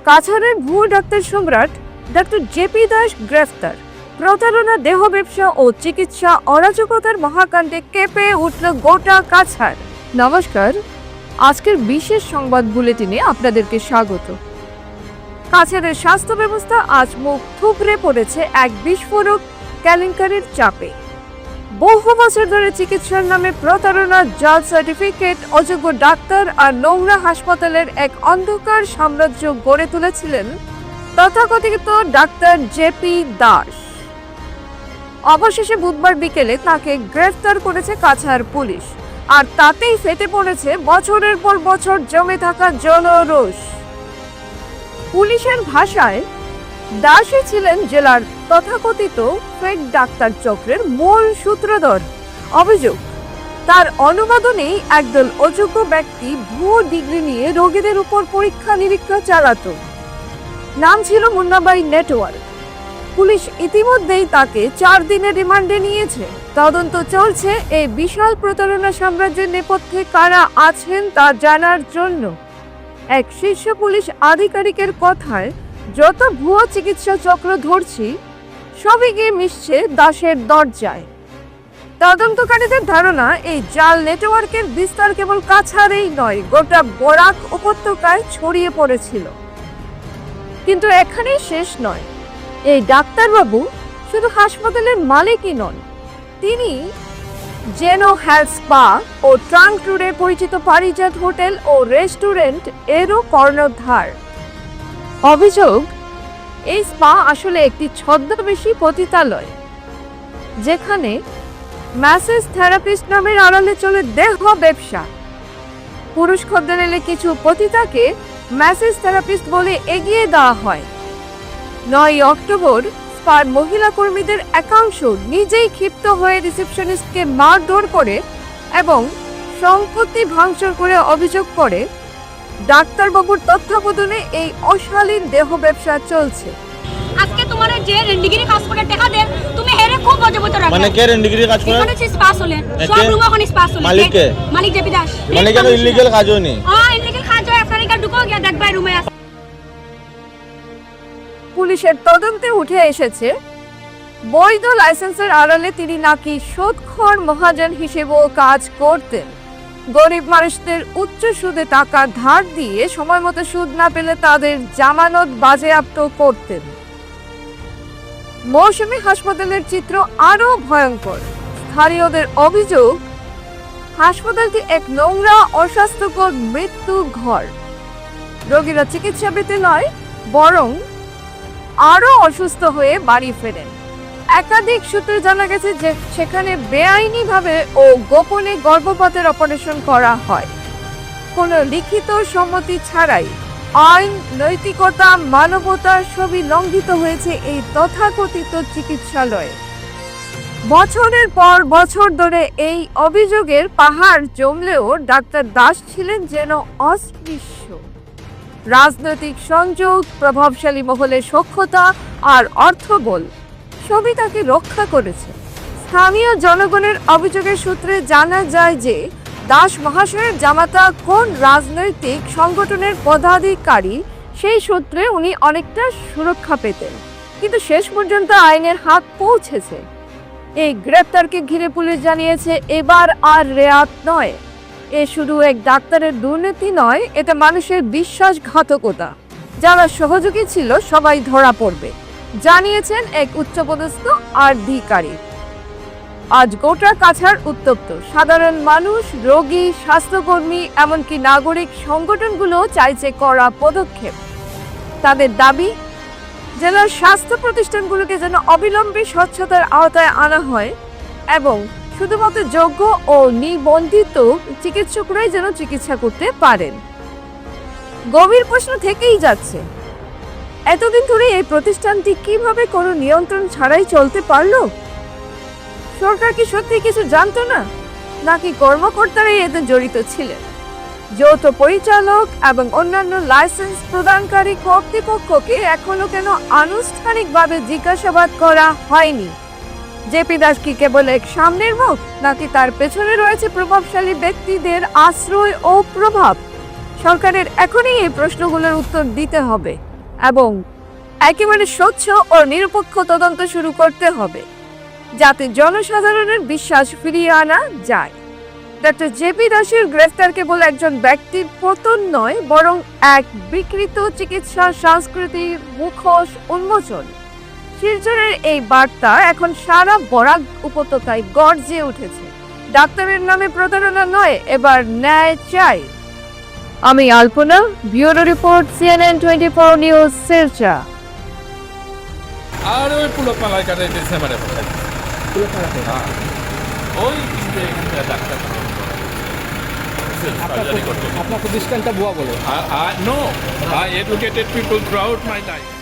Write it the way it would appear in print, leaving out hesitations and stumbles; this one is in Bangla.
কাছাড়ের ভুয়ো ডাক্তার সম্রাট ডক্টর জেপি দাস গ্রেফতার। প্রতারণা, দেহ ব্যবসা ও চিকিৎসা অরাজকতার মহাকাণ্ডে কেঁপে উঠল গোটা কাছাড়। নমস্কার, আজকের বিশেষ সংবাদ বুলেটিনে আপনাদেরকে স্বাগত। কাছাড়ের স্বাস্থ্য ব্যবস্থা আজ মুখ থুবড়ে পড়েছে এক বিস্ফোরক কেলেঙ্কারির চাপে। বহু বছর ধরে চিকিৎসার নামে প্রতারণা, জাল সার্টিফিকেট, অযোগ্য ডাক্তার আর নোংরা হাসপাতালের এক অন্ধকার সাম্রাজ্য গড়ে তুলেছিলেন তথাকথিত ডাক্তার জেপি দাস। অবশেষে বুধবার বিকেলে তাকে গ্রেফতার করেছে কাছাড় পুলিশ, আর তাতেই ফেটে পড়েছে বছরের পর বছর জমে থাকা জনরোষ। পুলিশের ভাষায় দাসই ছিলেন জেলার তথাকথিত ফেক ডাক্তার চক্রের মূল সূত্রধর। অভিযোগ, তার অনুমোদনেই একদল অযোগ্য ব্যক্তি ভুয়ো ডিগ্রি নিয়ে রোগীদের উপর পরীক্ষা নিরীক্ষা চালাতো। নাম ছিল মুন্নাবাই নেটওয়ার্ক। পুলিশ ইতিমধ্যেই তাকে 4 দিনের রিমান্ডে নিয়েছে। তদন্ত চলছে এই বিশাল প্রতারণা সাম্রাজ্যের নেপথ্যে কারা আছেন তা জানার জন্য। এক শীর্ষ পুলিশ আধিকারিকের কথায়, যত ভুয়ো চিকিৎসা চক্র ধরছি সবই গিয়ে মিশছে দাসের দরজায়। তদন্তকারীদের ধারণা, এই জাল নেটওয়ার্কের বিস্তার কেবল কাছাড়েই নয়, গোটা বরাক উপত্যকায় ছড়িয়ে পড়েছিল। কিন্তু এখানেই শেষ নয়। এই ডাক্তারবাবু শুধু হাসপাতালের মালিকই নন, তিনি জেনো হেলথ স্পা ও ট্রাঙ্ক ট্যুরে পরিচিত পারিজাত হোটেল ও রেস্টুরেন্ট এরও কর্ণধার। অভিযোগ, এই স্পা আসলে একটি ছদ্মবেশী পতিতালয়, যেখানে ম্যাসেজ থেরাপিস্ট নামের আড়ালে চলে দেহ ব্যবসা। পুরুষ খদ্দের এলে কিছু পতিতাকে ম্যাসেজ থেরাপিস্ট বলে এগিয়ে দেওয়া হয়। 9 অক্টোবর স্পার মহিলা কর্মীদের একাংশ নিজেই ক্ষিপ্ত হয়ে রিসেপশনিস্টকে মারধর করে এবং সম্পত্তি ভাঙচুর করে অভিযোগ করে ডাক্তারবাবুর তত্ত্বাবধানে এই অশালীন দেহ ব্যবসা চলছে। আজকে তোমার যে রেন্ডিগিরি কাজ করে টাকা দেন, তুমি হেরে খুব মজবুত রাখবে। মানে কে রেন্ডিগিরি কাজ করে? এখানে সে স্পা চলে, সব রুম ওখানে স্পা চলে। মালিক কে? মালিক জেপি দাস। মানে কেন ইলিগাল কাজ হয়নি? হ্যাঁ, ইলিগাল কাজ হয়। আফ্রিকা ঢুকো গিয়া দেখবা রুমে আছে। পুলিশের তদন্তে উঠে এসেছে, বৈধ লাইসেন্সের আড়ালে তিনি নাকি সুদখোর মহাজন হিসেবেও কাজ করতেন। গরিব মানুষদের উচ্চ সুদে টাকা ধার দিয়ে সময় মতো সুদ না পেলে তাদের জামানত বাজেয়াপ্ত করতেন। মৌসুমী হাসপাতালের চিত্র আরো ভয়ঙ্কর। স্থানীয়দের অভিযোগ, হাসপাতালটি এক নোংরা, অস্বাস্থ্যকর মৃত্যু ঘর। রোগীরা চিকিৎসা পেতে নয়, বরং আরো অসুস্থ হয়ে বাড়ি ফেরেন। একাধিক সূত্রে জানা গেছে যে সেখানে বেআইনিভাবে ও গোপনে গর্ভপাতের অপারেশন করা হয়, কোনো লিখিত সম্মতি ছাড়াই। আইন, নৈতিকতা, মানবতা সবই লঙ্ঘিত হয়েছে এই তথাকথিত চিকিৎসালয়ে। বছরের পর বছর ধরে এই অভিযোগের পাহাড় জমলেও ডাক্তার দাস ছিলেন যেন অস্পৃশ্য। রাজনৈতিক সংযোগ, প্রভাবশালী মহলের সখ্যতা আর অর্থবল সবই তাকে রক্ষা করেছে। স্থানীয় জনগণের অভিযোগের সূত্রে জানা যায় যে দাস মহাশয়ের জামাতা কোন রাজনৈতিক সংগঠনের পদাধিকারী, সেই সূত্রে উনি অনেকটা সুরক্ষা পেতেন। কিন্তু শেষ পর্যন্ত আইনের হাত পৌঁছেছে। এই গ্রেপ্তারকে ঘিরে পুলিশ জানিয়েছে, এবার আর রেয়াত নয়। এ শুধু এক ডাক্তারের দুর্নীতি নয়, এটা মানুষের বিশ্বাসঘাতকতা। যারা সহযোগী ছিল সবাই ধরা পড়বে, জানিয়েছেন এক উচ্চপদস্থ আধিকারিক। আজ গোটা কাছাড় উত্তপ্ত। সাধারণ মানুষ, রোগী, স্বাস্থ্যকর্মী, এমনকি নাগরিক সংগঠনগুলো চাইছে কড়া পদক্ষেপ। তাদের দাবি, জেলার স্বাস্থ্য প্রতিষ্ঠানগুলোকে যেন অবিলম্বে স্বচ্ছতার আওতায় আনা হয় এবং শুধুমাত্র যোগ্য ও নিবন্ধিত চিকিৎসকরাই যেন চিকিৎসা করতে পারেন। গভীর প্রশ্ন থেকেই যাচ্ছে, এতদিন ধরে এই প্রতিষ্ঠানটি কিভাবে কোনো নিয়ন্ত্রণ ছাড়াই চলতে পারলো? সরকার কি সত্যি কিছু জানতো না, নাকি কর্মকর্তারাই এতে জড়িত ছিলেন? যৌথ পরিচালক এবং অন্যান্য লাইসেন্স প্রদানকারী কর্তৃপক্ষকে এখনো কেন আনুষ্ঠানিকভাবে জিজ্ঞাসাবাদ করা হয়নি? জেপি দাস কি কেবল এক সামনের মুখ, নাকি তার পেছনে রয়েছে প্রভাবশালী ব্যক্তিদের আশ্রয় ও প্রভাব? সরকারের এখনই এই প্রশ্নগুলোর উত্তর দিতে হবে। এবং একেবারে স্বচ্ছ ও নিরপেক্ষ তদন্ত শুরু করতে হবে যাতে জনসাধারণের বিশ্বাস ফিরিয়ে আনা যায়। ডক্টর জেপি দাসের গ্রেফতার কেবল একজন ব্যক্তির পতন নয়, বরং এক বিকৃত চিকিৎসা সংস্কৃতির মুখোশ উন্মোচন। শিলচরের এই বার্তা এখন সারা বরাক উপত্যকায় গর্জে উঠেছে। ডাক্তারের নামে প্রতারণা নয়, এবার ন্যায় চাই। আমি Alpana, bureau report, CNN 24 news, Silchar. আর ওই পুলো পালায় কাটে ডিসেম্বরে পাঠাই হ্যাঁ ওই ডাক্তার সার্জারি করতে আপনার প্রতিষ্ঠানটা ভুয়া বলে no I educated people throughout my life